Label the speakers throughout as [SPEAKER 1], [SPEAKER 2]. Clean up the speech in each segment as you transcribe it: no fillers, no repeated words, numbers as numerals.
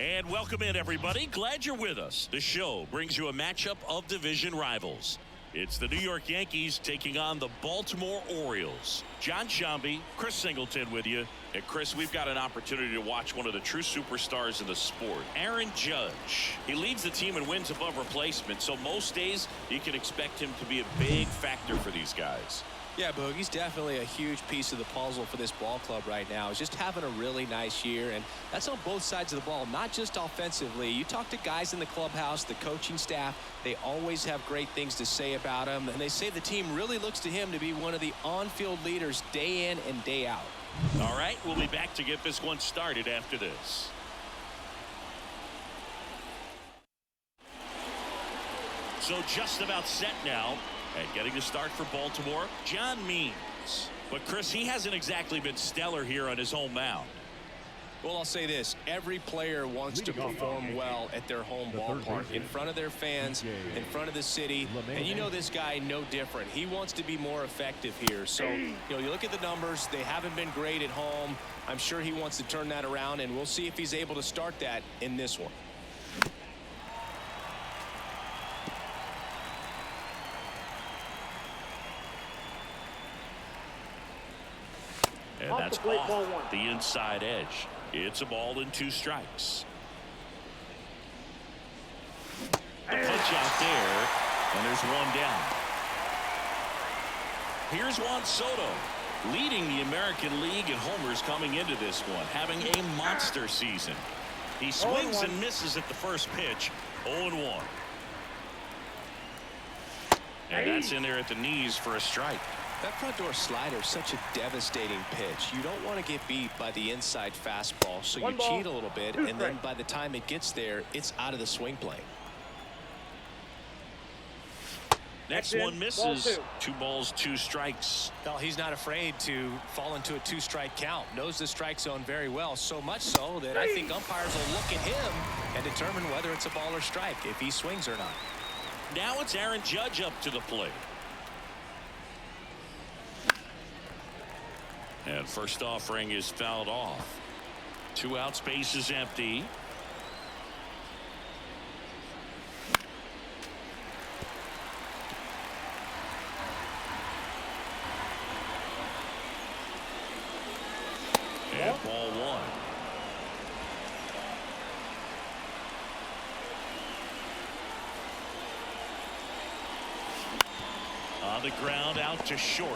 [SPEAKER 1] And welcome in, everybody. Glad you're with us. The show brings you a matchup of division rivals. It's the New York Yankees taking on the Baltimore Orioles. John Shambi, Chris Singleton with you. And Chris, we've got an opportunity to watch one of the true superstars in the sport, Aaron Judge. He leads the team in wins above replacement, so most days you can expect him to be a big factor for these guys.
[SPEAKER 2] Yeah, Boog, he's definitely a huge piece of the puzzle for this ball club right now. He's just having a really nice year, and that's on both sides of the ball, not just offensively. You talk to guys in the clubhouse, the coaching staff, they always have great things to say about him, and they say the team really looks to him to be one of the on-field leaders day in and day out.
[SPEAKER 1] All right, we'll be back to get this one started after this. So just about set now. And getting the start for Baltimore, John Means. But Chris, he hasn't exactly been stellar here on his home mound.
[SPEAKER 2] Well, I'll say this. Every player wants to perform well at their home ballpark, in front of their fans, in front of the city. And you know this guy no different. He wants to be more effective here. So, you look at the numbers. They haven't been great at home. I'm sure he wants to turn that around, and we'll see if he's able to start that in this one.
[SPEAKER 1] And that's off the inside edge. It's a ball and 2 strikes. The punch out there, and there's 1 down. Here's Juan Soto, leading the American League in homers coming into this one, having a monster season. He swings and misses at the first pitch, 0-1. And that's in there at the knees for a strike.
[SPEAKER 2] That front door slider is such a devastating pitch. You don't want to get beat by the inside fastball, so you cheat a little bit, and then by the time it gets there, it's out of the swing plane.
[SPEAKER 1] Next one misses. 2 balls, 2 strikes.
[SPEAKER 2] Well, he's not afraid to fall into a 2-strike count. Knows the strike zone very well, so much so that I think umpires will look at him and determine whether it's a ball or strike, if he swings or not.
[SPEAKER 1] Now it's Aaron Judge up to the plate. And first offering is fouled off. 2 outs, base is empty. And ball 1. On the ground, out to short.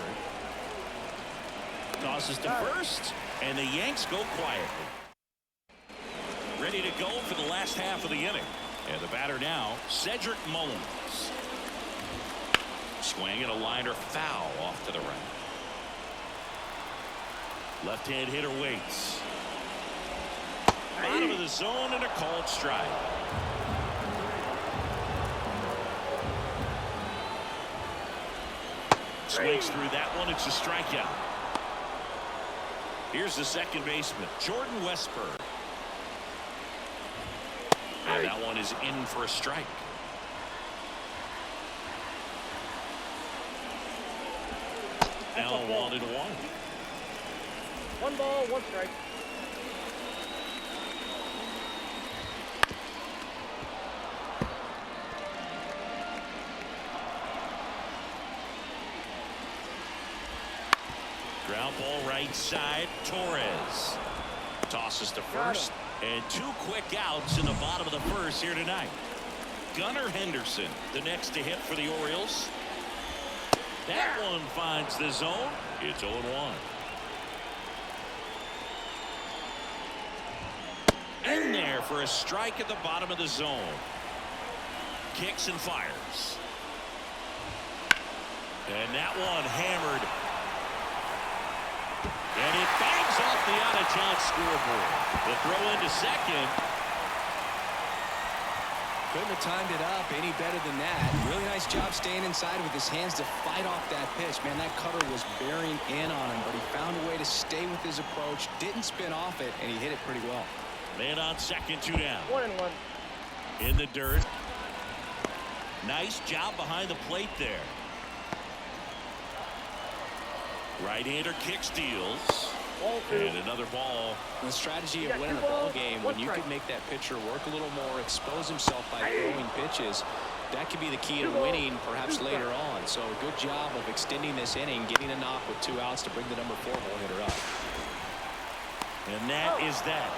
[SPEAKER 1] Tosses to first, and the Yanks go quietly. Ready to go for the last half of the inning. And the batter now, Cedric Mullins. Swing and a liner foul off to the right. Left-hand hitter waits. Bottom of the zone and a called strike. Swings through that one. It's a strikeout. Here's the second baseman, Jordan Westburg. And that one is in for a strike. Now 1-1.
[SPEAKER 3] 1 ball, 1 strike.
[SPEAKER 1] Ground ball right side. Torres tosses to first, and 2 quick outs in the bottom of the first here tonight. Gunnar Henderson, the next to hit for the Orioles. That one finds the zone. It's 0-1. In there for a strike at the bottom of the zone. Kicks and fires. And that one hammered. And it bangs off the out-of-town scoreboard. The throw into second.
[SPEAKER 2] Couldn't have timed it up any better than that. Really nice job staying inside with his hands to fight off that pitch. Man, that cutter was bearing in on him, but he found a way to stay with his approach, didn't spin off it, and he hit it pretty well.
[SPEAKER 1] Man on second, 2 down.
[SPEAKER 3] 1-1.
[SPEAKER 1] In the dirt. Nice job behind the plate there. Right-hander kick steals. And another ball.
[SPEAKER 2] The strategy of winning a ball game, when you can make that pitcher work a little more, expose himself by throwing pitches, that could be the key to winning perhaps later on. So a good job of extending this inning, getting a knock with 2 outs to bring the number 4 hole hitter up.
[SPEAKER 1] And that is that.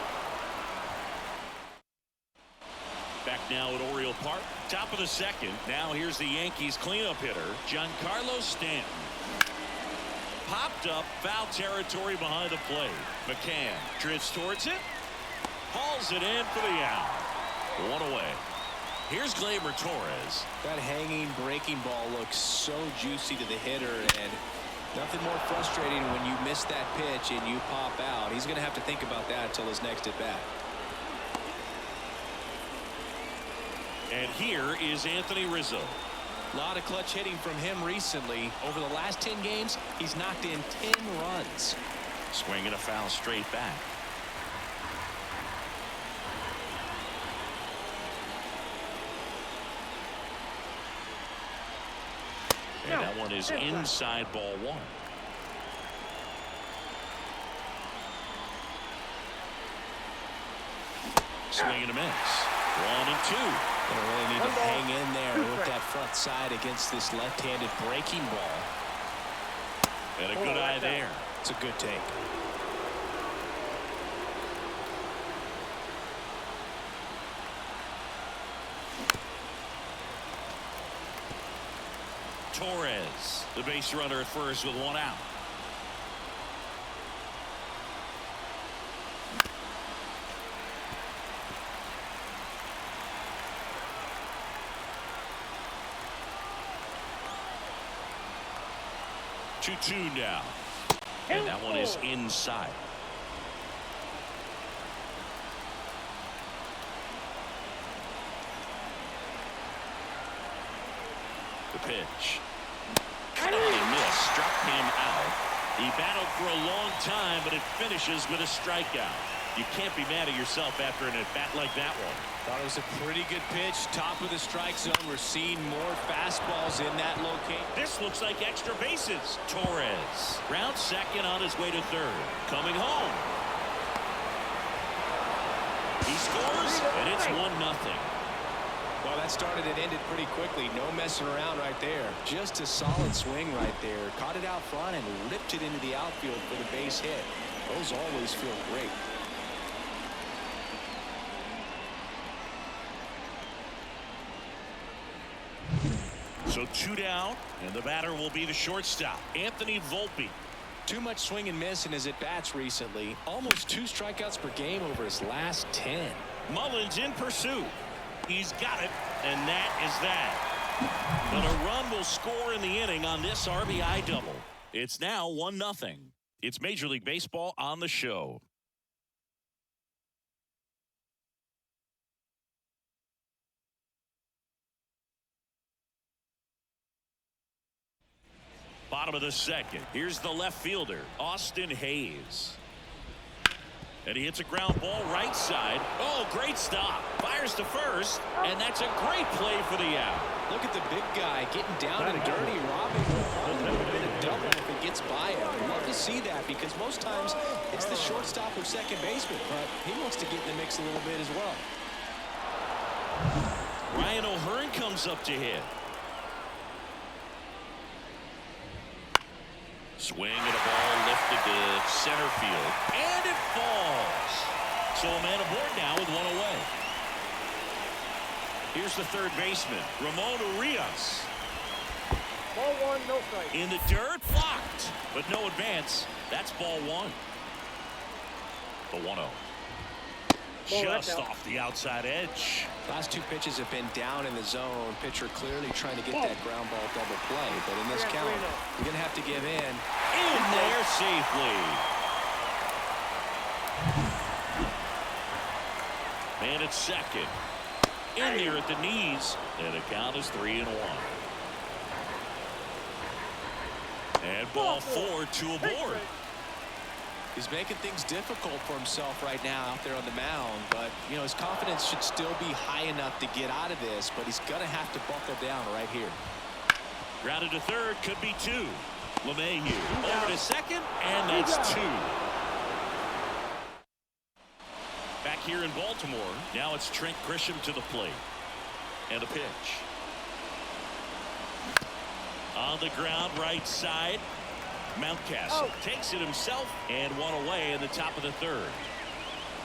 [SPEAKER 1] Back now at Oriole Park, top of the second. Now here's the Yankees cleanup hitter, Giancarlo Stanton. Popped up, foul territory behind the plate. McCann drifts towards it, hauls it in for the out. 1 away. Here's Gleyber Torres.
[SPEAKER 2] That hanging breaking ball looks so juicy to the hitter, and nothing more frustrating when you miss that pitch and you pop out. He's going to have to think about that until his next at bat.
[SPEAKER 1] And here is Anthony Rizzo.
[SPEAKER 2] A lot of clutch hitting from him recently. Over the last 10 games, he's knocked in 10 runs.
[SPEAKER 1] Swinging a foul straight back. And that one is inside, ball 1. Swing and a miss. 1 and 2.
[SPEAKER 2] Gonna really need to hang in there with that front side against this left-handed breaking ball.
[SPEAKER 1] And a good eye there.
[SPEAKER 2] It's a good take.
[SPEAKER 1] Torres, the base runner at first with 1 out. Two now, and that one is inside. The pitch. Oh, he missed. Struck him out. He battled for a long time, but it finishes with a strikeout. You can't be mad at yourself after an at-bat like that one.
[SPEAKER 2] Thought it was a pretty good pitch. Top of the strike zone. We're seeing more fastballs in that location.
[SPEAKER 1] This looks like extra bases. Torres rounds second on his way to third. Coming home. He scores, and it's 1-0.
[SPEAKER 2] Well, that started and ended pretty quickly. No messing around right there. Just a solid swing right there. Caught it out front and ripped it into the outfield for the base hit. Those always feel great.
[SPEAKER 1] So 2 down, and the batter will be the shortstop, Anthony Volpe.
[SPEAKER 2] Too much swing and miss in his at-bats recently. Almost 2 strikeouts per game over his last 10.
[SPEAKER 1] Mullins in pursuit. He's got it, and that is that. But a run will score in the inning on this RBI double. It's now 1-0. It's Major League Baseball on the show. Bottom of the second. Here's the left fielder, Austin Hayes. And he hits a ground ball right side. Oh, great stop. Fires to first, and that's a great play for the out.
[SPEAKER 2] Look at the big guy getting down and dirty, robbing. Would have been a double if it gets by him. I'd love to see that because most times it's the shortstop or second baseman, but he wants to get in the mix a little bit as well.
[SPEAKER 1] Ryan O'Hearn comes up to hit. Swing and a ball lifted to center field, and it falls. So a man aboard now with 1 away. Here's the third baseman, Ramon Urias.
[SPEAKER 3] Ball 1, no strike.
[SPEAKER 1] In the dirt, blocked, but no advance. That's ball 1. The 1-0. Just off the outside edge.
[SPEAKER 2] Last 2 pitches have been down in the zone. Pitcher clearly trying to get that ground ball double play. But in this count, you're going to have to give in.
[SPEAKER 1] In there safely. Man at second. In there at the knees. And the count is 3-1. And ball 4, 2 aboard.
[SPEAKER 2] He's making things difficult for himself right now out there on the mound, but you know his confidence should still be high enough to get out of this, but he's gonna have to buckle down right here.
[SPEAKER 1] Grounded to third, could be 2. LeMahieu over to second, and that's 2. back here in Baltimore. Now it's Trent Grisham to the plate. And a pitch. On the ground, right side. Mountcastle takes it himself and one away in the top of the third.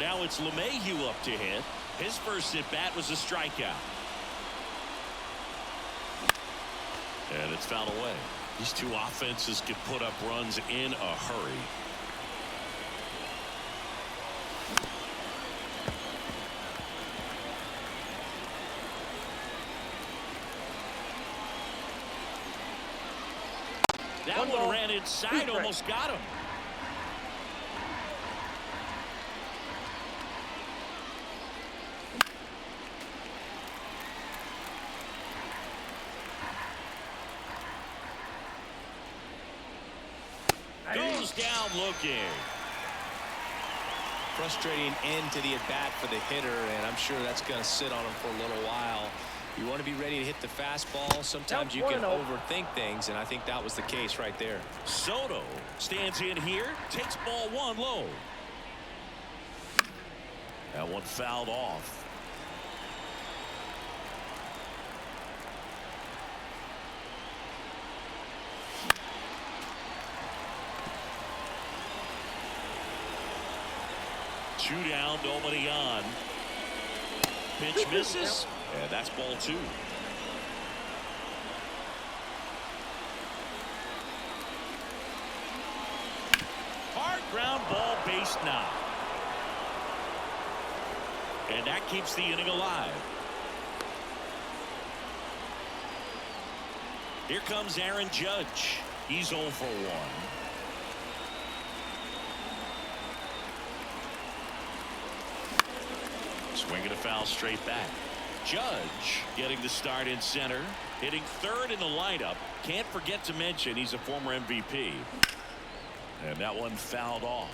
[SPEAKER 1] Now it's LeMahieu up to hit. His first at bat was a strikeout. And it's fouled away. These two offenses can put up runs in a hurry. That one ran inside, almost got him. Goes down looking.
[SPEAKER 2] Frustrating end to the at-bat for the hitter, and I'm sure that's going to sit on him for a little while. You want to be ready to hit the fastball. Sometimes you can overthink things, and I think that was the case right there.
[SPEAKER 1] Soto stands in here, takes ball one low. That one fouled off. Two down, nobody on. Pitch misses, and that's ball two. Hard ground ball, base knock. And that keeps the inning alive. Here comes Aaron Judge. He's 0 for 1. Swinging a foul straight back. Judge getting the start in center, hitting third in the lineup. Can't forget to mention he's a former MVP. And that one fouled off.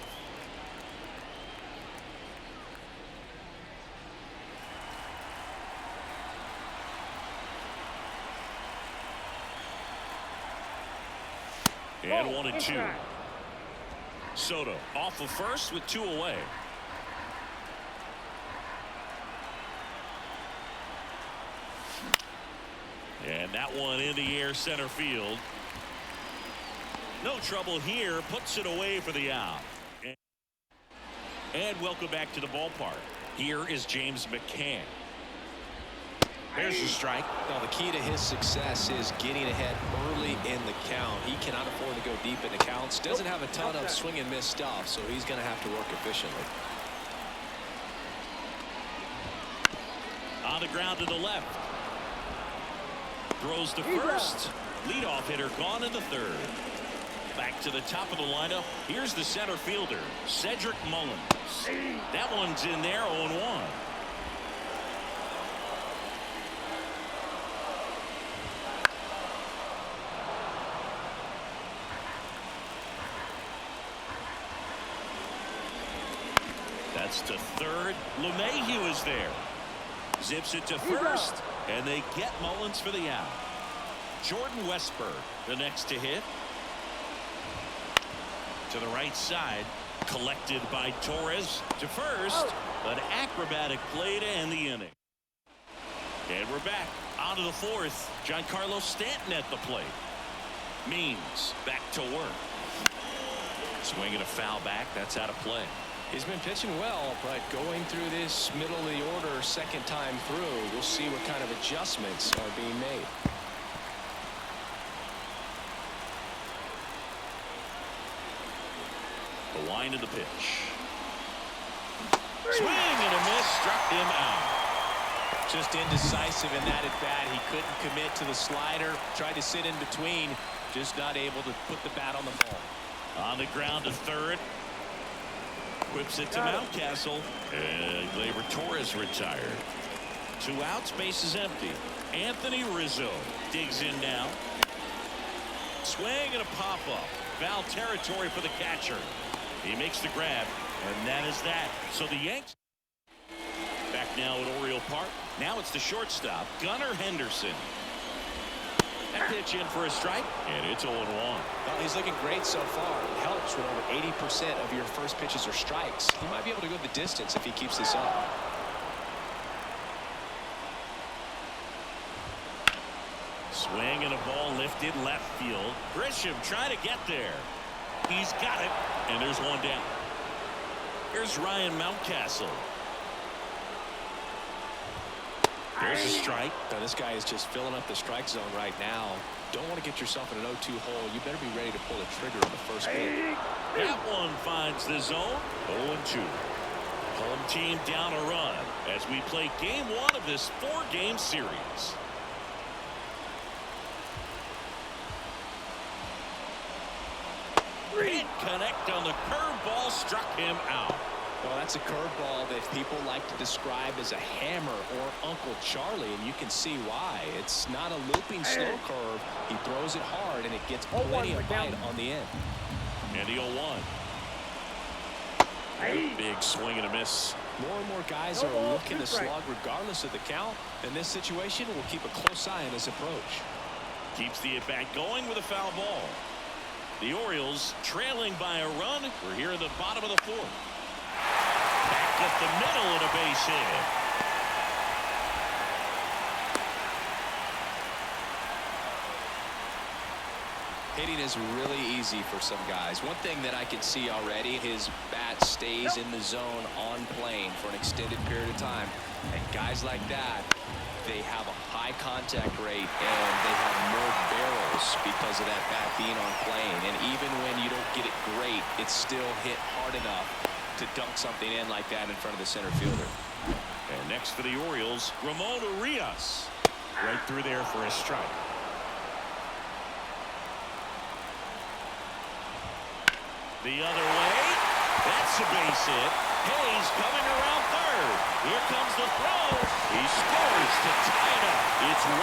[SPEAKER 1] And 1-2. Soto off of first with 2 away. And that one in the air center field. No trouble here. Puts it away for the out. And welcome back to the ballpark. Here is James McCann. There's the strike.
[SPEAKER 2] Now, the key to his success is getting ahead early in the count. He cannot afford to go deep in the counts. Doesn't have a ton of swing and miss stuff, so he's going to have to work efficiently.
[SPEAKER 1] On the ground to the left. Throws to first. Leadoff hitter gone in the third. Back to the top of the lineup. Here's the center fielder, Cedric Mullins. That one's in there, 0-1. That's to third. LeMahieu is there. Zips it to first. And they get Mullins for the out. Jordan Westburg, the next to hit. To the right side. Collected by Torres to first. An acrobatic play to end the inning. And we're back. On to the fourth. Giancarlo Stanton at the plate. Means back to work. Swinging a foul back. That's out of play.
[SPEAKER 2] He's been pitching well, but going through this middle of the order second time through, we'll see what kind of adjustments are being made.
[SPEAKER 1] The line of the pitch. Swing and a miss, struck him out.
[SPEAKER 2] Just indecisive in that at bat. He couldn't commit to the slider, tried to sit in between, just not able to put the bat on the ball.
[SPEAKER 1] On the ground to third. Whips it to Mountcastle, and Gleyber Torres retired. 2 outs, base is empty. Anthony Rizzo digs in now. Swing and a pop-up. Foul territory for the catcher. He makes the grab, and that is that. So the Yankees back now at Oriole Park. Now it's the shortstop, Gunnar Henderson. That pitch in for a strike, and it's 0-1.
[SPEAKER 2] Well, he's looking great so far. It helps when over 80% of your first pitches are strikes. He might be able to go the distance if he keeps this up.
[SPEAKER 1] Swing and a ball lifted left field. Grisham trying to get there. He's got it, and there's one down. Here's Ryan Mountcastle. There's a strike.
[SPEAKER 2] Now, this guy is just filling up the strike zone right now. Don't want to get yourself in an 0-2 hole. You better be ready to pull the trigger on the first pitch.
[SPEAKER 1] That one finds the zone. 0-2. Home team down a run as we play game 1 of this 4-game series. Hit connect on the curveball, struck him out.
[SPEAKER 2] Well, that's a curveball that people like to describe as a hammer or Uncle Charlie, and you can see why. It's not a looping slow curve. He throws it hard, and it gets plenty of bite on the end.
[SPEAKER 1] And the 0-1. Big swing and a miss.
[SPEAKER 2] More and more guys are looking to slug regardless of the count. In this situation, we'll keep a close eye on his approach.
[SPEAKER 1] Keeps the at-bat going with a foul ball. The Orioles trailing by a run. We're here in the bottom of the 4th. Back up the middle and a base hit.
[SPEAKER 2] Hitting is really easy for some guys. One thing that I can see already, his bat stays in the zone on plane for an extended period of time. And guys like that, they have a high contact rate and they have more barrels because of that bat being on plane. And even when you don't get it great, it's still hit hard enough to dunk something in like that in front of the center fielder.
[SPEAKER 1] And next for the Orioles, Ramon Urias. Right through there for a strike. The other way. That's a base hit. Hayes coming around third. Here comes the throw. He scores to tie it up. It's 1-1.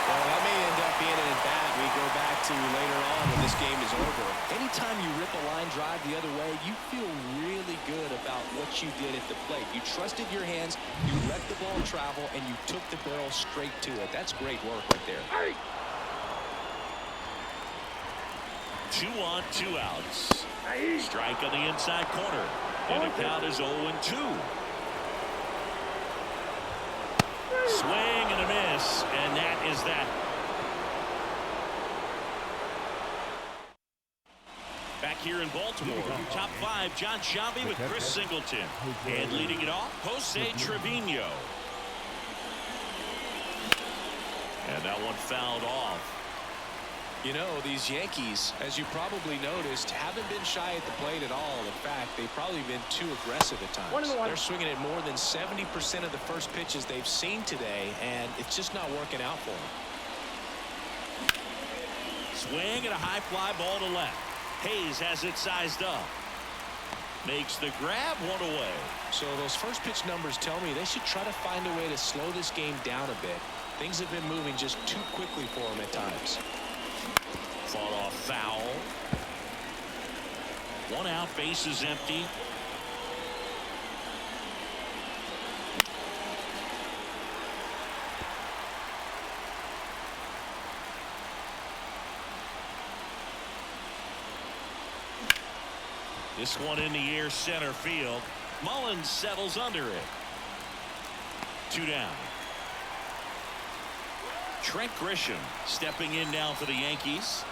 [SPEAKER 2] Well, that may end up being an at-bat we go back to later on when this game is over. Anytime you rip a line drive the other way, you feel really good about what you did at the plate. You trusted your hands, you let the ball travel, and you took the barrel straight to it. That's great work right there.
[SPEAKER 1] 2 on, 2 outs. Strike on the inside corner. And the count is 0-2. Swing and a miss, and that is that. Back here in Baltimore, top 5, Giancarlo with Chris Singleton. And leading it off, Jose Trevino. And that one fouled off.
[SPEAKER 2] You know, these Yankees, as you probably noticed, haven't been shy at the plate at all. In fact, they've probably been too aggressive at times. They're swinging at more than 70% of the first pitches they've seen today, and it's just not working out for them.
[SPEAKER 1] Swing and a high fly ball to left. Hayes has it sized up. Makes the grab, 1 away.
[SPEAKER 2] So those first pitch numbers tell me they should try to find a way to slow this game down a bit. Things have been moving just too quickly for them at times.
[SPEAKER 1] Fought off foul. 1 out, base is empty. This one in the air, center field. Mullins settles under it. 2 down. Trent Grisham stepping in now for the Yankees.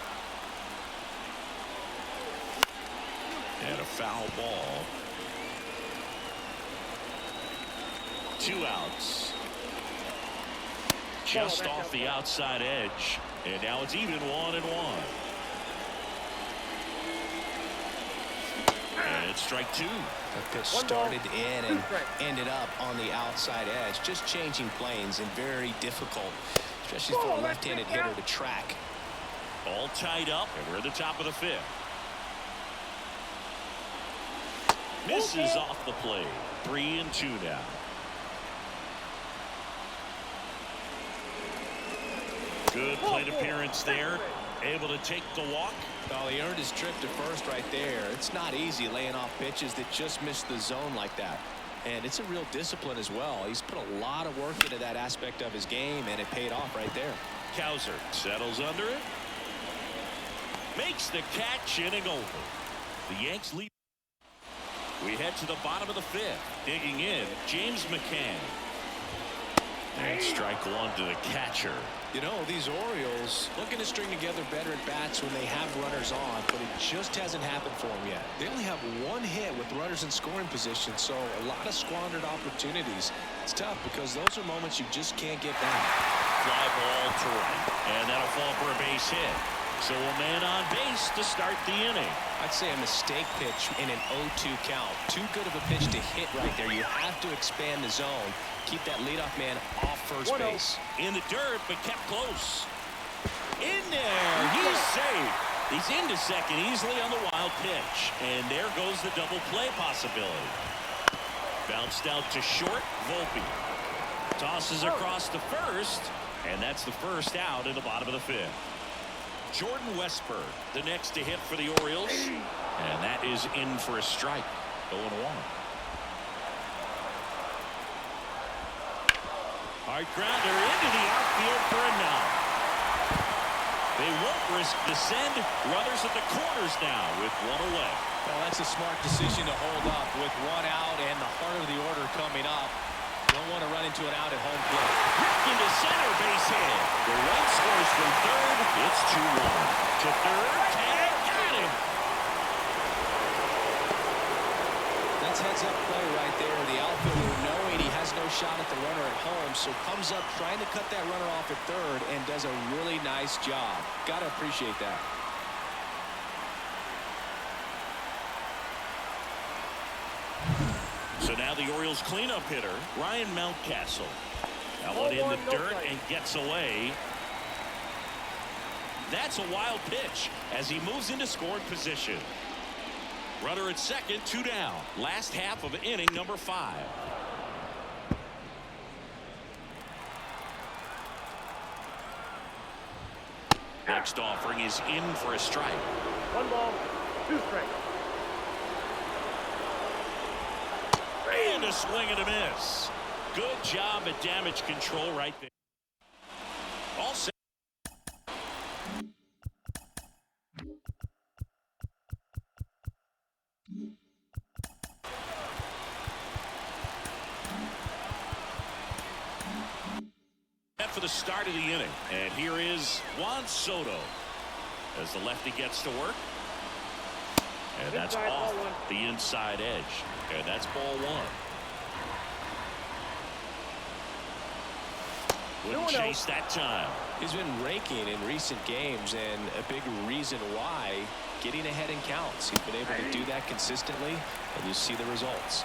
[SPEAKER 1] And a foul ball. 2 outs. Just off the outside edge. And now it's even 1-1. And it's strike 2.
[SPEAKER 2] That pitch started in and ended up on the outside edge. Just changing planes and very difficult, especially for a left-handed hitter to track.
[SPEAKER 1] All tied up, and we're at the top of the 5th. Misses off the plate. 3-2 now. Good plate appearance there. Able to take the walk.
[SPEAKER 2] Well, he earned his trip to first right there. It's not easy laying off pitches that just miss the zone like that. And it's a real discipline as well. He's put a lot of work into that aspect of his game, and it paid off right there.
[SPEAKER 1] Cowser settles under it. Makes the catch, inning over. The Yanks lead. We head to the bottom of the fifth. Digging in, James McCann. And strike one to the catcher.
[SPEAKER 2] You know, these Orioles looking to string together better at bats when they have runners on, but it just hasn't happened for them yet. They only have one hit with runners in scoring position, so a lot of squandered opportunities. It's tough because those are moments you just can't get back.
[SPEAKER 1] Fly ball to right, and that'll fall for a base hit. So a man on base to start the inning.
[SPEAKER 2] I'd say a mistake pitch in an 0-2 count. Too good of a pitch to hit right there. You have to expand the zone. Keep that leadoff man off first base.
[SPEAKER 1] In the dirt, but kept close. In there. He's safe. He's into second easily on the wild pitch. And there goes the double play possibility. Bounced out to short. Volpe tosses across to first. And that's the first out in the bottom of the fifth. Jordan Westburg, the next to hit for the Orioles. And that is in for a strike. 0-1. Hard grounder into the outfield for a knock. They won't risk the send. Runners at the corners now with one away.
[SPEAKER 2] Well, that's a smart decision to hold up with one out and the heart of the order coming up. Don't want to run into an out at home plate.
[SPEAKER 1] Ripped into center, base hit. The run scores from third. It's 2-1. To third, tag, got him.
[SPEAKER 2] That's heads-up play right there. The outfielder knowing he has no shot at the runner at home, so comes up trying to cut that runner off at third and does a really nice job. Got to appreciate that.
[SPEAKER 1] So now the Orioles cleanup hitter, Ryan Mountcastle. That one in the dirt and gets away. That's a wild pitch as he moves into scoring position. Runner at second, 2 down. Last half of inning number 5. Next offering is in for a strike.
[SPEAKER 3] 1 ball, 2 strikes.
[SPEAKER 1] And a swing and a miss. Good job at damage control right there. All set. For the start of the inning. And here is Juan Soto as the lefty gets to work. And that's off the inside edge. And that's ball 1. Wouldn't chase that time.
[SPEAKER 2] He's been raking in recent games, and a big reason why, getting ahead in counts. He's been able to do that consistently, and you see the results.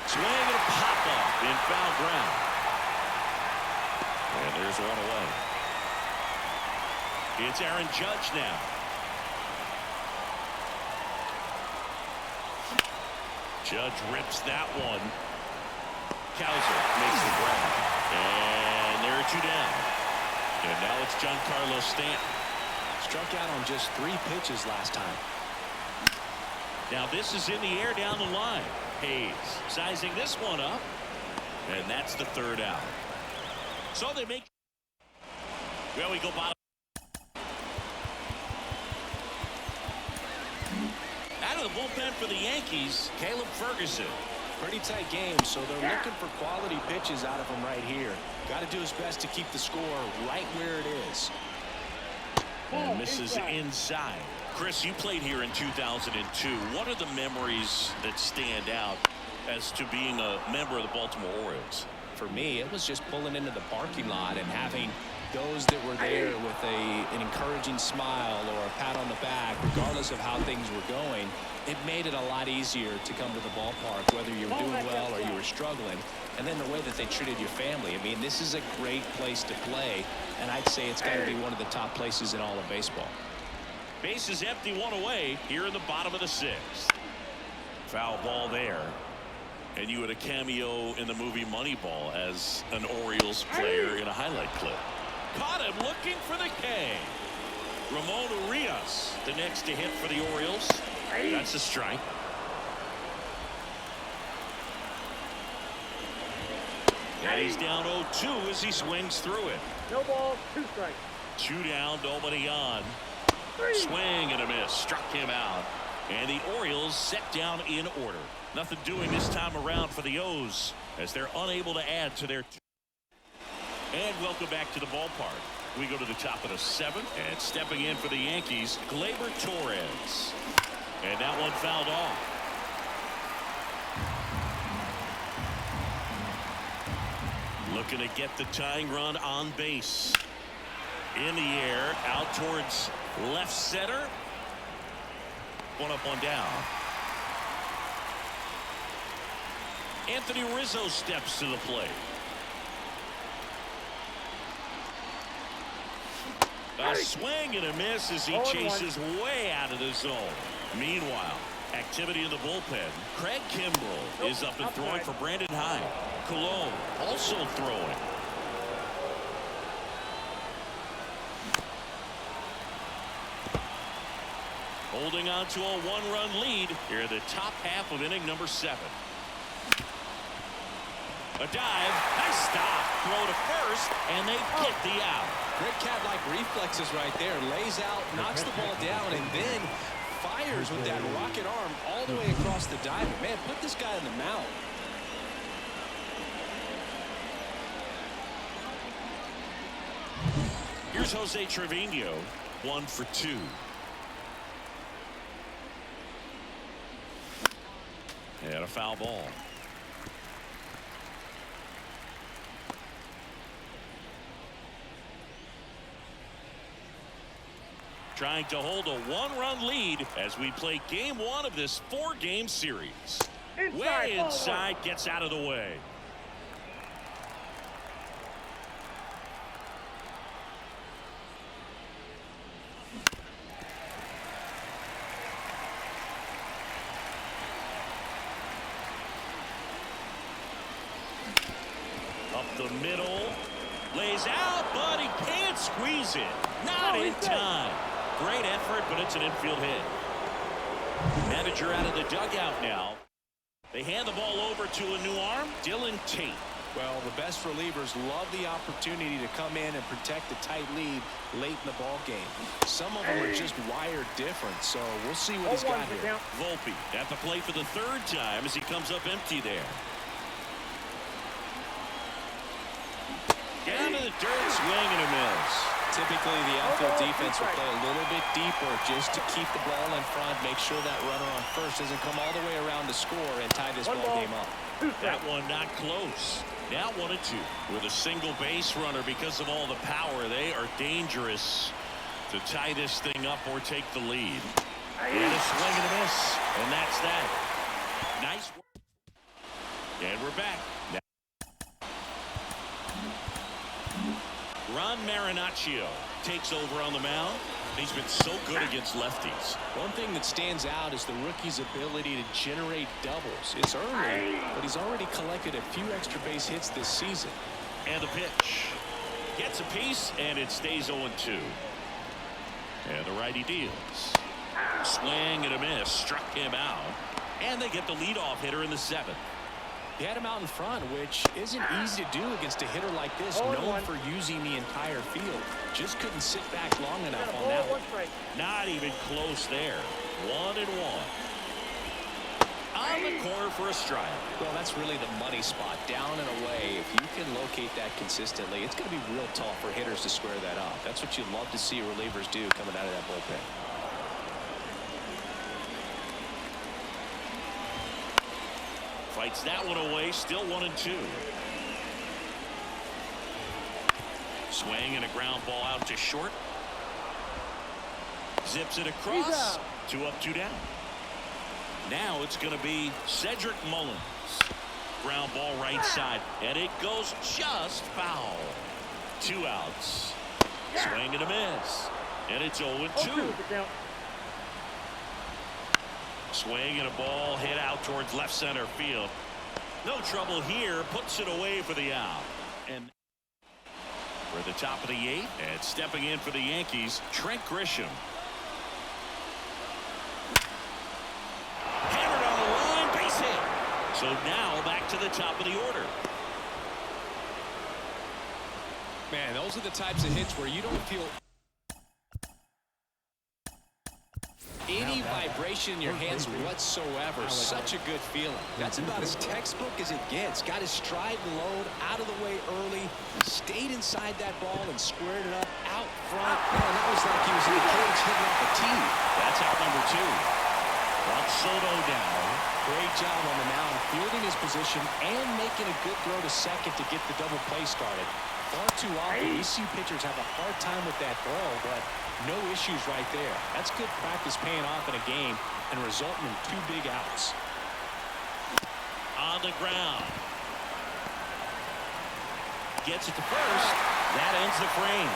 [SPEAKER 1] Swing and a pop up in foul ground. And there's one away. It's Aaron Judge now. Judge rips that one. Cowser makes the grab. And there are 2 down. And now it's Giancarlo Stanton.
[SPEAKER 2] Struck out on just 3 pitches last time.
[SPEAKER 1] Now this is in the air down the line. Hayes sizing this one up. And that's the 3rd out. So they make. Well, we go bottom. Out of the bullpen for the Yankees, Caleb Ferguson.
[SPEAKER 2] Pretty tight game, so they're looking for quality pitches out of him right here. Got to do his best to keep the score right where it is.
[SPEAKER 1] And misses inside. Chris, you played here in 2002. What are the memories that stand out as to being a member of the Baltimore Orioles?
[SPEAKER 2] For me, it was just pulling into the parking lot and having those that were there with an encouraging smile or a pat on the back, regardless of how things were going. It made it a lot easier to come to the ballpark, whether you were doing well or you were struggling. And then the way that they treated your family. I mean, this is a great place to play, and I'd say it's got to be one of the top places in all of baseball.
[SPEAKER 1] Base is empty, 1 away here in the bottom of the 6th. Foul ball there. And you had a cameo in the movie Moneyball as an Orioles player in a highlight clip. Caught him looking for the K. Ramon Urias, the next to hit for the Orioles. That's a strike. And he's down 0-2 as he swings through it.
[SPEAKER 3] No ball, 2 strikes.
[SPEAKER 1] 2 down, nobody on. Swing and a miss. Struck him out. And the Orioles set down in order. Nothing doing this time around for the O's as they're unable to add to their. And welcome back to the ballpark. We go to the top of the 7th, and stepping in for the Yankees, Gleyber Torres. And that one fouled off. Looking to get the tying run on base. In the air, out towards left center. One up, one down. Anthony Rizzo steps to the plate. A swing and a miss as he chases way out of the zone. Meanwhile, activity in the bullpen. Craig Kimbrell is up and throwing for Brandon Hyde. Cologne also throwing. Holding on to a 1-run lead here in the top half of inning number 7. A dive, nice stop, throw to first, and they get the out.
[SPEAKER 2] Great cat-like reflexes right there. Lays out, knocks the ball down, and then fires with that rocket arm all the way across the diamond. Man, put this guy in the mound.
[SPEAKER 1] Here's Jose Trevino, 1 for 2. And a foul ball. Trying to hold a 1-run lead as we play game 1 of this 4-game series. Way inside, gets out of the way. Up the middle, lays out, but he can't squeeze it. Not in time. Great effort, but it's an infield hit. Manager out of the dugout now. They hand the ball over to a new arm, Dylan Tate.
[SPEAKER 2] Well, the best relievers love the opportunity to come in and protect a tight lead late in the ball game. Some of them are just wired different, so we'll see what he's got here.
[SPEAKER 1] Volpe at the plate for the 3rd time as he comes up empty there. Down to the dirt, swing and a miss.
[SPEAKER 2] Typically, the outfield defense will play a little bit deeper just to keep the ball in front, make sure that runner on first doesn't come all the way around to score and tie this ball game up.
[SPEAKER 1] That one not close. Now 1-2 with a single base runner. Because of all the power, they are dangerous to tie this thing up or take the lead. And a swing and a miss, and that's that. Nice work. And we're back. Ron Marinaccio takes over on the mound. He's been so good against lefties.
[SPEAKER 2] One thing that stands out is the rookie's ability to generate doubles. It's early, but he's already collected a few extra base hits this season.
[SPEAKER 1] And the pitch. Gets a piece, and it stays 0-2. And the righty deals. Swing and a miss. Struck him out. And they get the leadoff hitter in the 7th.
[SPEAKER 2] He had him out in front, which isn't easy to do against a hitter like this, known for using the entire field. Just couldn't sit back long enough on that one.
[SPEAKER 1] Not even close there. 1-1. On the corner for a strike.
[SPEAKER 2] Well, that's really the money spot, down and away. If you can locate that consistently, it's going to be real tough for hitters to square that up. That's what you love to see relievers do coming out of that bullpen.
[SPEAKER 1] Fights that one away, still 1-2. Swing and a ground ball out to short. Zips it across. 2 up, 2 down. Now it's going to be Cedric Mullins. Ground ball right side, and it goes just foul. 2 outs. Swing and a miss. And it's 0-2. Swing and a ball hit out towards left center field. No trouble here. Puts it away for the out. And we're at the top of the 8th. And stepping in for the Yankees, Trent Grisham. Hammered on the line. Base hit. So now back to the top of the order.
[SPEAKER 2] Man, those are the types of hits where you don't feel any vibration in your hands whatsoever. Such a good feeling. That's about as textbook as it gets. Got his stride and load out of the way early, stayed inside that ball and squared it up out front. Man, that was like he was in the cage hitting off a tee.
[SPEAKER 1] That's out number 2. Brought Soto down.
[SPEAKER 2] Great job on the mound, fielding his position and making a good throw to second to get the double play started. Far too often, we see pitchers have a hard time with that throw, but no issues right there. That's good practice paying off in a game and resulting in 2 big outs.
[SPEAKER 1] On the ground. Gets it to first. That ends the frame.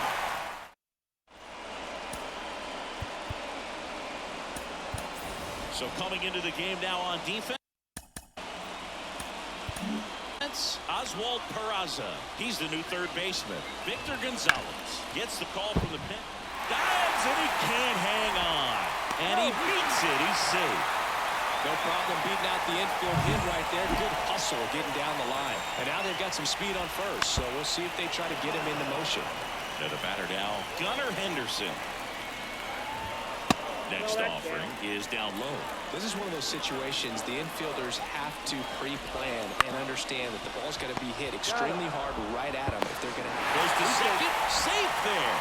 [SPEAKER 1] So coming into the game now on defense, Oswald Peraza. He's the new third baseman. Victor Gonzalez gets the call from the pen. Dives and he can't hang on. And he beats it. He's safe.
[SPEAKER 2] No problem beating out the infield hit right there. Good hustle getting down the line. And now they've got some speed on first. So we'll see if they try to get him into motion.
[SPEAKER 1] And the batter now, Gunnar Henderson. Next offering is down low.
[SPEAKER 2] This is one of those situations the infielders have to pre-plan and understand that the ball's got to be hit extremely hard right at them if they're going to have.
[SPEAKER 1] Goes to second. Safe there.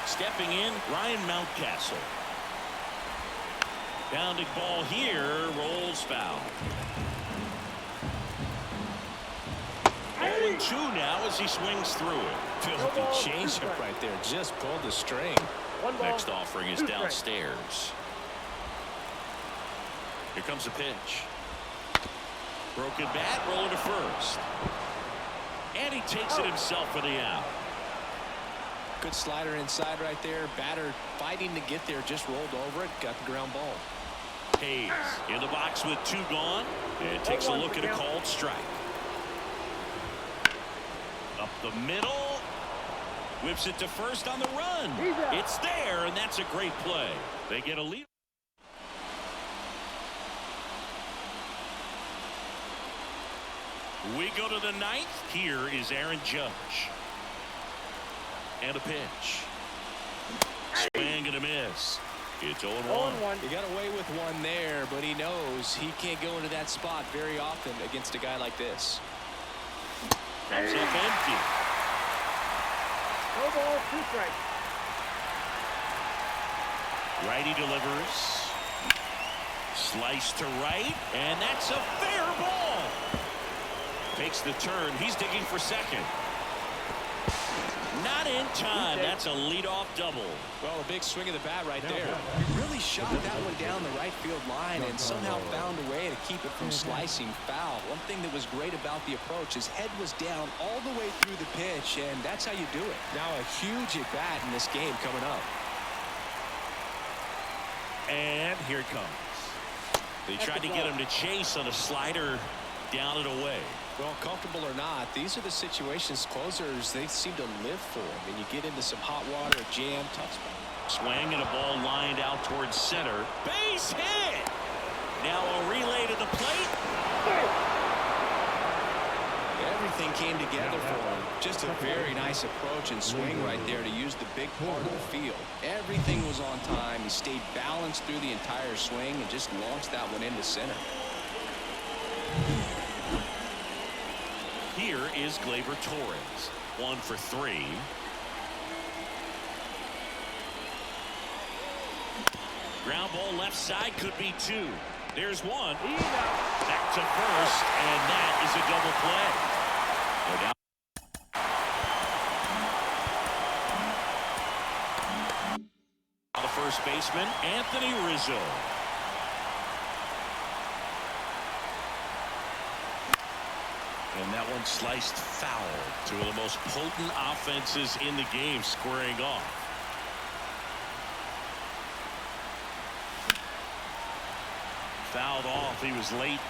[SPEAKER 1] Stepping in, Ryan Mountcastle. Bounding ball here, rolls foul. 0-2 now as he swings through it.
[SPEAKER 2] Filthy changeup right there. Just pulled the string.
[SPEAKER 1] Next offering is downstairs. Here comes the pitch. Broken bat, rolling to first. And he takes it himself for the out.
[SPEAKER 2] Good slider inside right there. Batter fighting to get there. Just rolled over it. Got the ground ball.
[SPEAKER 1] Hayes in the box with 2 gone. And takes a look at a called strike. Up the middle. Whips it to first on the run. It's there, and that's a great play. They get a lead. We go to the 9th. Here is Aaron Judge. And a pitch. Swing and a miss. It's 0-1.
[SPEAKER 2] He got away with one there, but he knows he can't go into that spot very often against a guy like this.
[SPEAKER 1] Comes up empty.
[SPEAKER 3] No ball, 2 strikes.
[SPEAKER 1] Righty delivers. Slice to right, and that's a fair ball. Takes the turn. He's digging for second. Not in time. That's a leadoff double.
[SPEAKER 2] Well, a big swing of the bat right there. He really shot that one down the right field line and somehow found a way to keep it from slicing foul. One thing that was great about the approach, his head was down all the way through the pitch, and that's how you do it. Now a huge at bat in this game coming up.
[SPEAKER 1] And here it comes. They tried to get him to chase on a slider down and away.
[SPEAKER 2] Well, comfortable or not, these are the situations closers they seem to live for. And you get into some hot water, a jam, tough spot.
[SPEAKER 1] Swing and a ball lined out towards center. Base hit. Now a relay to the plate.
[SPEAKER 2] Everything came together for him. Just a very nice approach and swing right there to use the big part of the field. Everything was on time. He stayed balanced through the entire swing and just launched that one into center.
[SPEAKER 1] Here is Gleyber Torres. 1 for 3. Ground ball left side, could be 2. There's 1. Back to first, and that is a double play. The first baseman, Anthony Rizzo. And that one sliced foul. 2 of the most potent offenses in the game squaring off. Fouled off. He was late.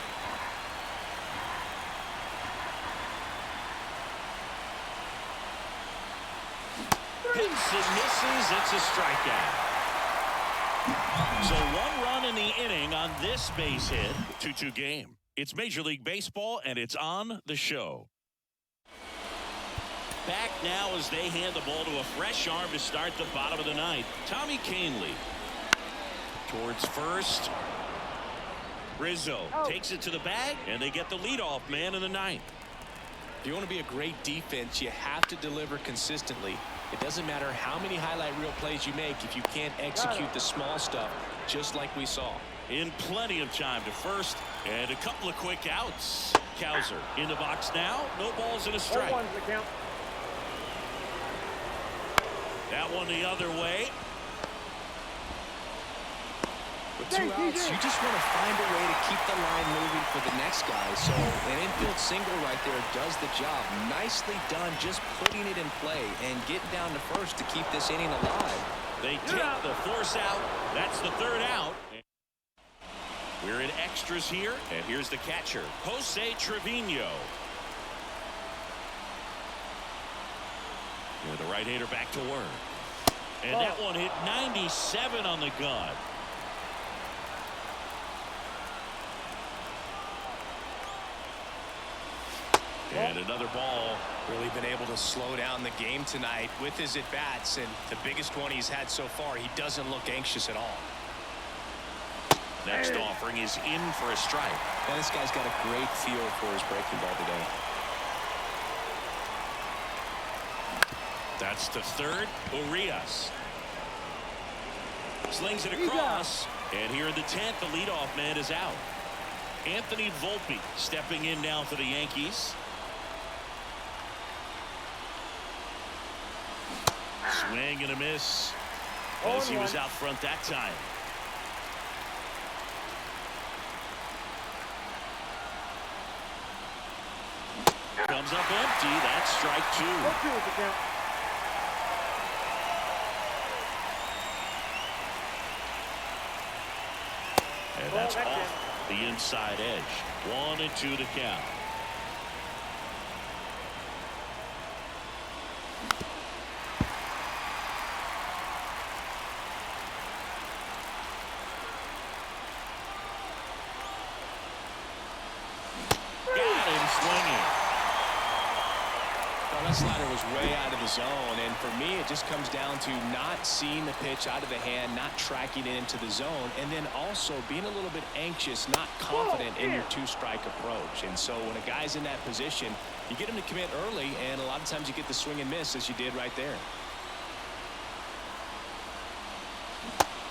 [SPEAKER 1] Hits and misses. It's a strikeout. So 1 run in the inning on this base hit. 2-2 game. It's Major League Baseball, and it's on the show. Back now as they hand the ball to a fresh arm to start the bottom of the ninth. Tommy Kahnle towards first. Rizzo takes it to the bag, and they get the leadoff man in the ninth.
[SPEAKER 2] If you want to be a great defense, you have to deliver consistently. It doesn't matter how many highlight reel plays you make if you can't execute the small stuff, just like we saw.
[SPEAKER 1] In plenty of time to first, and a couple of quick outs. Cowser in the box now. No balls and a strike. That one the other way.
[SPEAKER 2] With 2 outs, you just want to find a way to keep the line moving for the next guy. So an infield single right there does the job. Nicely done, just putting it in play and getting down to first to keep this inning alive.
[SPEAKER 1] They take the force out. That's the third out. We're in extras here, and here's the catcher, Jose Trevino. And the right-hander back to work. And that one hit 97 on the gun. And another ball.
[SPEAKER 2] Really been able to slow down the game tonight with his at-bats, and the biggest one he's had so far. He doesn't look anxious at all.
[SPEAKER 1] Next offering is in for a strike.
[SPEAKER 2] And this guy's got a great feel for his breaking ball today.
[SPEAKER 1] That's the third. Urias slings it across, and here in the 10th, the leadoff man is out. Anthony Volpe stepping in now for the Yankees. Swing and a miss, as he was out front that time. Comes up empty. That's strike 2. And that's off the inside edge. 1-2 to count. Got him swinging.
[SPEAKER 2] Well, that slider was way out of the zone, and for me it just comes down to not seeing the pitch out of the hand, not tracking it into the zone, and then also being a little bit anxious, not confident in your 2-strike approach. And so when a guy's in that position, you get him to commit early, and a lot of times you get the swing and miss, as you did right there.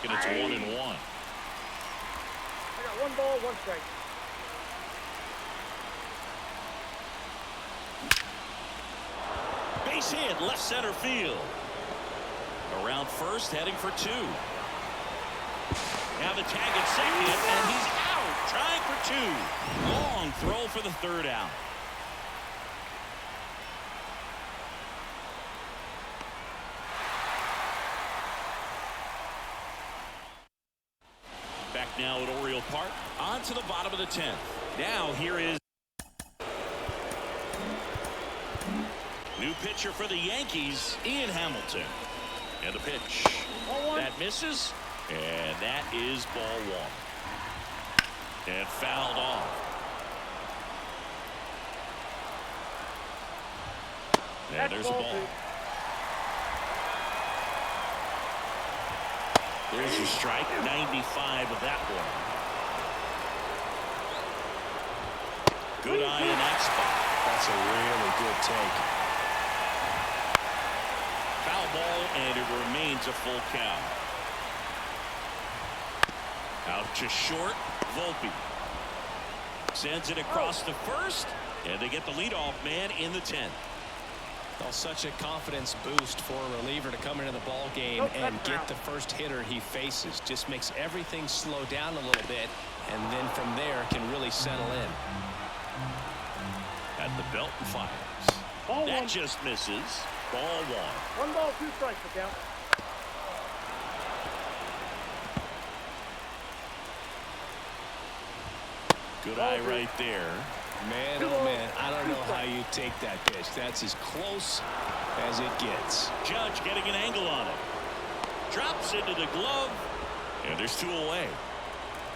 [SPEAKER 1] And it's 1-1.
[SPEAKER 3] I got 1 ball, 1 strike.
[SPEAKER 1] Base hit, left center field. Around first, heading for 2. Now the tag at second, and he's out, trying for 2. Long throw for the third out. Back now at Oriole Park, on to the bottom of the 10th. Now here is new pitcher for the Yankees, Ian Hamilton. And the pitch. That misses. And that is ball 1. And fouled off. And there's a ball. There's your strike. 95 of that one. Good eye in that spot.
[SPEAKER 2] That's a really good take.
[SPEAKER 1] Foul ball, and it remains a full count. Out to short. Volpe sends it across the first, and they get the leadoff man in the 10th.
[SPEAKER 2] Well, such a confidence boost for a reliever to come into the ball game and get the first hitter he faces. Just makes everything slow down a little bit, and then from there can really settle in.
[SPEAKER 1] At the belt and fires. That just misses. Ball 1.
[SPEAKER 3] 1 ball, 2 strikes to count.
[SPEAKER 1] Good eye right there.
[SPEAKER 2] Man, oh man, I don't know how you take that pitch. That's as close as it gets.
[SPEAKER 1] Judge getting an angle on it. Drops into the glove, and there's 2 away.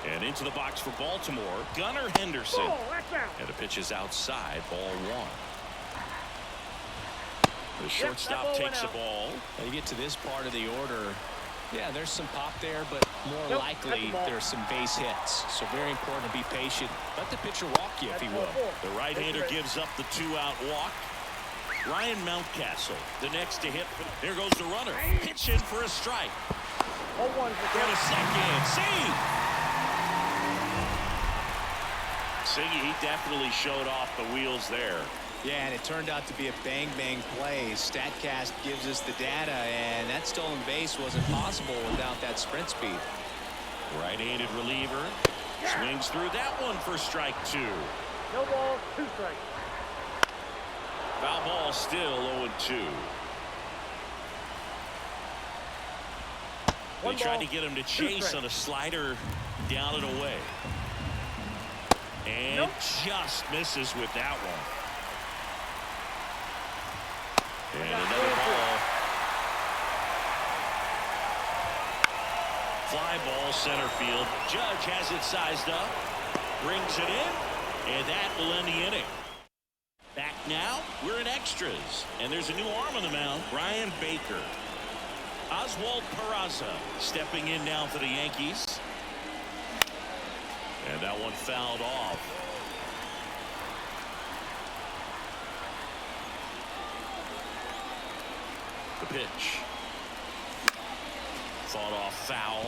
[SPEAKER 1] And into the box for Baltimore, Gunnar Henderson.
[SPEAKER 3] Ball, that's out.
[SPEAKER 1] And the pitch is outside, ball one. The shortstop
[SPEAKER 3] ball
[SPEAKER 1] takes the
[SPEAKER 3] went out.
[SPEAKER 1] ball.
[SPEAKER 2] Now you get to this part of the order. Yeah, there's some pop there, but more likely there's some base hits. So very important to be patient. Let the pitcher walk you if he will.
[SPEAKER 1] The right-hander gives up the 2-out walk. Ryan Mountcastle, the next to hit. There goes the runner. Pitch in for a strike.
[SPEAKER 3] 0-1
[SPEAKER 1] Go to second. See! Siggy, he definitely showed off the wheels there.
[SPEAKER 2] Yeah, and it turned out to be a bang-bang play. StatCast gives us the data, and that stolen base wasn't possible without that sprint speed.
[SPEAKER 1] Right-handed reliever. Swings through that one for strike 2.
[SPEAKER 3] No ball, 2 strikes.
[SPEAKER 1] Foul ball still 0-2. They tried to get him to chase on a slider down and away. And just misses with that one. And another ball. Fly ball center field. Judge has it sized up. Brings it in. And that will end the inning. Back now, we're in extras. And there's a new arm on the mound. Brian Baker. Oswald Peraza stepping in now for the Yankees. And that one fouled off. The pitch. Fought off foul.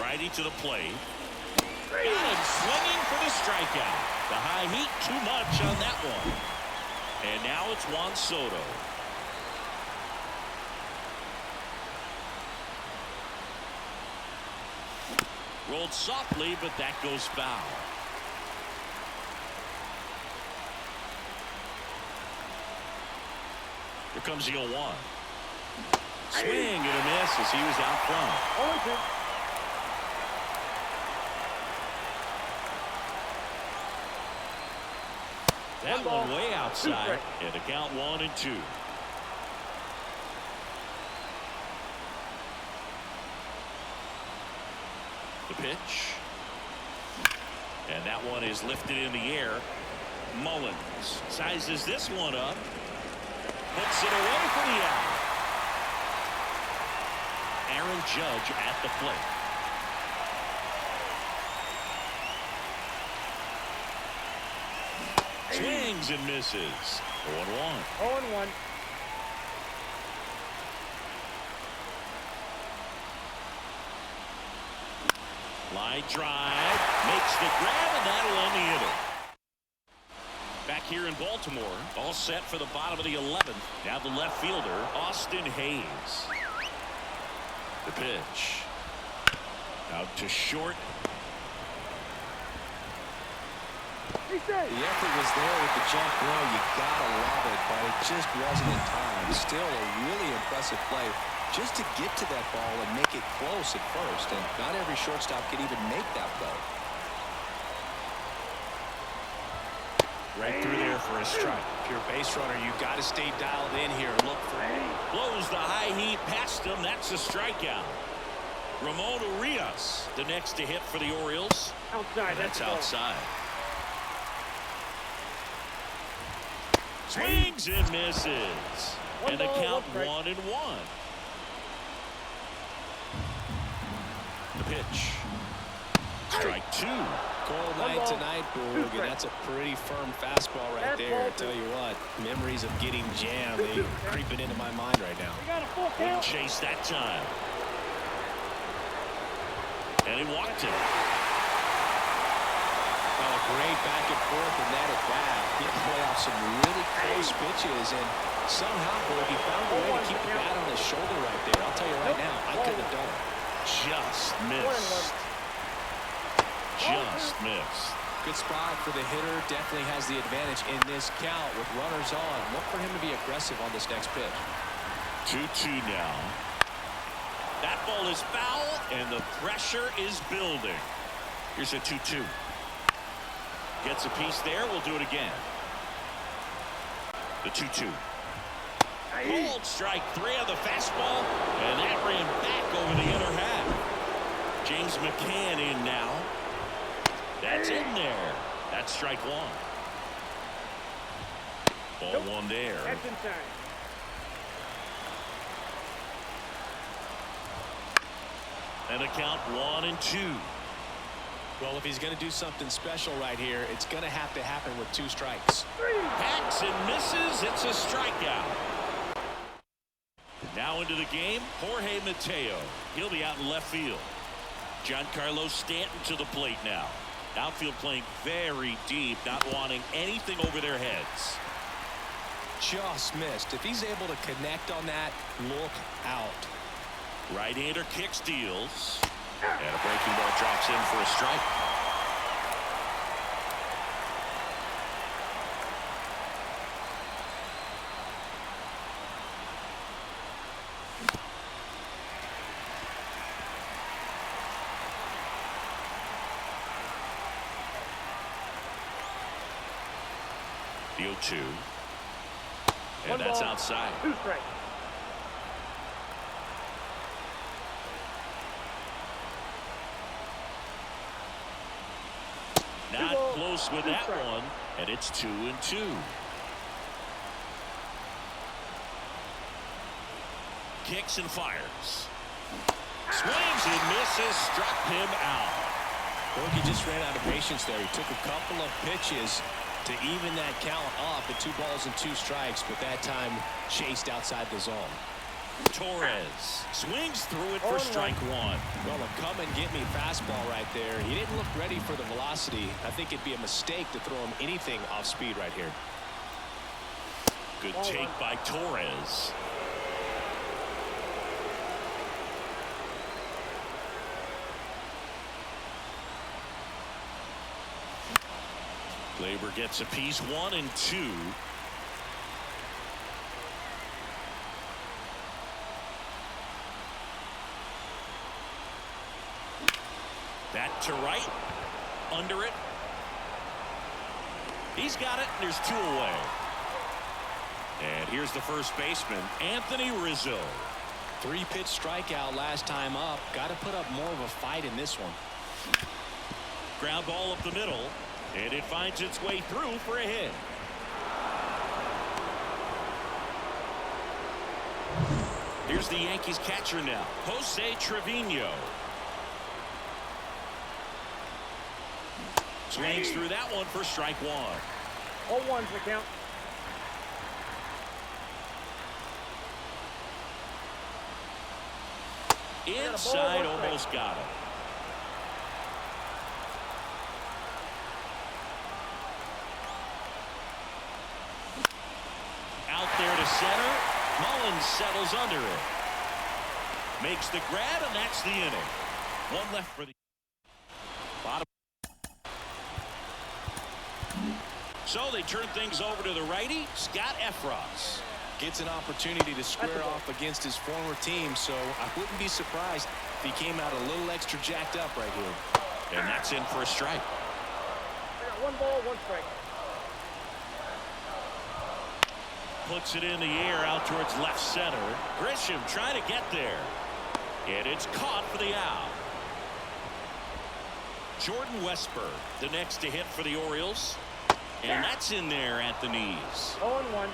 [SPEAKER 1] Righty to the plate. Got him swinging for the strikeout. The high heat too much on that one. And now it's Juan Soto. Rolled softly, but that goes foul. Here comes the 0-1. Swing and a miss as he was out front.
[SPEAKER 3] 0-2.
[SPEAKER 1] That one way outside, and the count 1-2. The pitch. And that one is lifted in the air. Mullins sizes this one up. Puts it away for the out. Aaron Judge at the plate. Swings and misses. 0-1.
[SPEAKER 3] 0-1.
[SPEAKER 1] Line drive. Makes the grab, and that'll end the inning. Back here in Baltimore, all set for the bottom of the 11th. Now the left fielder, Austin Hayes. The pitch. Out to short.
[SPEAKER 2] The effort was there with the jump throw. You gotta love it, but it just wasn't in time. Still a really impressive play just to get to that ball and make it close at first, and not every shortstop can even make that play.
[SPEAKER 1] Right through there for a strike.
[SPEAKER 2] If you're a base runner, you got to stay dialed in here. Look for it.
[SPEAKER 1] Blows the high heat past him. That's a strikeout. Ramon Urias, the next to hit for the Orioles.
[SPEAKER 3] Outside.
[SPEAKER 1] That's outside. Swings and misses. And the count 1-1. The pitch. Strike 2.
[SPEAKER 2] Cold night tonight, Boog, and that's a pretty firm fastball right there. I tell you what, memories of getting jammed, they creeping into my mind right now.
[SPEAKER 1] Wouldn't chase that time. And he walked him.
[SPEAKER 2] Oh, great back and forth in that at bat. He play off some really close pitches, and somehow, Boog, he found a way to keep the bat on his shoulder right there. I'll tell you right now, I couldn't have done it.
[SPEAKER 1] Just missed. Just missed.
[SPEAKER 2] Good spot for the hitter. Definitely has the advantage in this count with runners on. Look for him to be aggressive on this next pitch.
[SPEAKER 1] 2-2 now. That ball is foul, and the pressure is building. Here's a 2-2. Gets a piece there. We'll do it again. The 2-2. Called strike 3 on the fastball, and that ran back over the inner half. James McCann in now. That's in there. That's strike 1. Ball 1 there.
[SPEAKER 3] That's inside.
[SPEAKER 1] And a count 1-2.
[SPEAKER 2] Well, if he's going to do something special right here, it's going to have to happen with 2 strikes.
[SPEAKER 1] Hacks and misses. It's a strikeout. Now into the game, Jorge Mateo. He'll be out in left field. Giancarlo Stanton to the plate now. Outfield playing very deep, not wanting anything over their heads.
[SPEAKER 2] Just missed. If he's able to connect on that, look out.
[SPEAKER 1] Right-hander kick steals. And a breaking ball drops in for a strike. The 0-2. And that's outside.
[SPEAKER 3] 2 strikes.
[SPEAKER 1] Not close with that one, and it's 2-2. Kicks and fires. Swings and misses, struck him out.
[SPEAKER 2] He just ran out of patience there. He took a couple of pitches to even that count up at 2 balls and 2 strikes, but that time chased outside the zone.
[SPEAKER 1] Torres swings through it for strike 1.
[SPEAKER 2] Well, a come and get me fastball right there. He didn't look ready for the velocity. I think it'd be a mistake to throw him anything off speed right here.
[SPEAKER 1] Good take by Torres. Gleyber gets a piece. 1-2. That to right. Under it. He's got it. There's 2 away. And here's the first baseman, Anthony Rizzo.
[SPEAKER 2] 3-pitch strikeout last time up. Got to put up more of a fight in this one.
[SPEAKER 1] Ground ball up the middle. And it finds its way through for a hit. Here's the Yankees catcher now, Jose Trevino. Swings through that one for strike 1.
[SPEAKER 3] 0-1's the count.
[SPEAKER 1] Inside, almost got him. Out there to center. Mullins settles under it. Makes the grab, and that's the inning. 1 left for the bottom. So they turn things over to the righty, Scott Efros.
[SPEAKER 2] Gets an opportunity to square off against his former team, so I wouldn't be surprised if he came out a little extra jacked up right here.
[SPEAKER 1] And that's in for a strike.
[SPEAKER 3] I got 1 ball, 1 strike.
[SPEAKER 1] Puts it in the air out towards left center. Grisham trying to get there. And it's caught for the out. Jordan Westburg, the next to hit for the Orioles. And that's in there at the knees.
[SPEAKER 3] 0-1.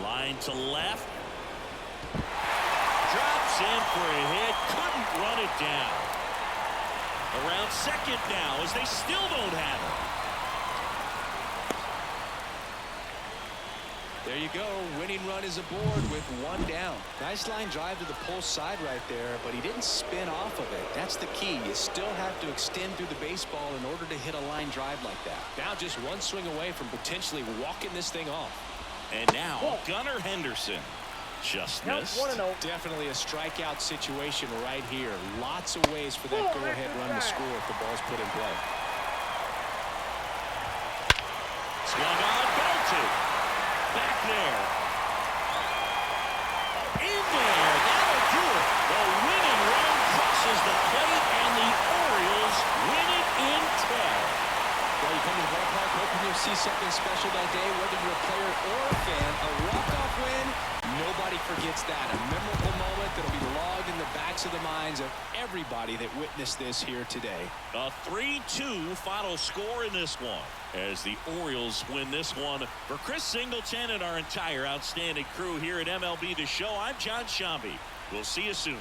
[SPEAKER 1] Line to left. Drops in for a hit. Couldn't run it down. Around second now as they still don't have it.
[SPEAKER 2] There you go. Winning run is aboard with 1 down. Nice line drive to the pull side right there, but he didn't spin off of it. That's the key. You still have to extend through the baseball in order to hit a line drive like that. Now just 1 swing away from potentially walking this thing off.
[SPEAKER 1] And now Gunnar Henderson just missed.
[SPEAKER 3] 1-0.
[SPEAKER 2] Definitely a strikeout situation right here. Lots of ways for that go-ahead run to score if the ball's put in play.
[SPEAKER 1] Swung on, belted. Back there. In there. That'll do it. The winning run crosses the plate, and the Orioles win it in 12.
[SPEAKER 2] Well, you come to the ballpark hoping you to see something special that day, whether you're a player or a fan. A walk-off win, nobody forgets that. A memorable moment that'll be logged in the backs of the minds of everybody that witnessed this here today.
[SPEAKER 1] A 3-2 final score in this one as the Orioles win this one. For Chris Singleton and our entire outstanding crew here at MLB The Show, I'm John Shambi. We'll see you soon.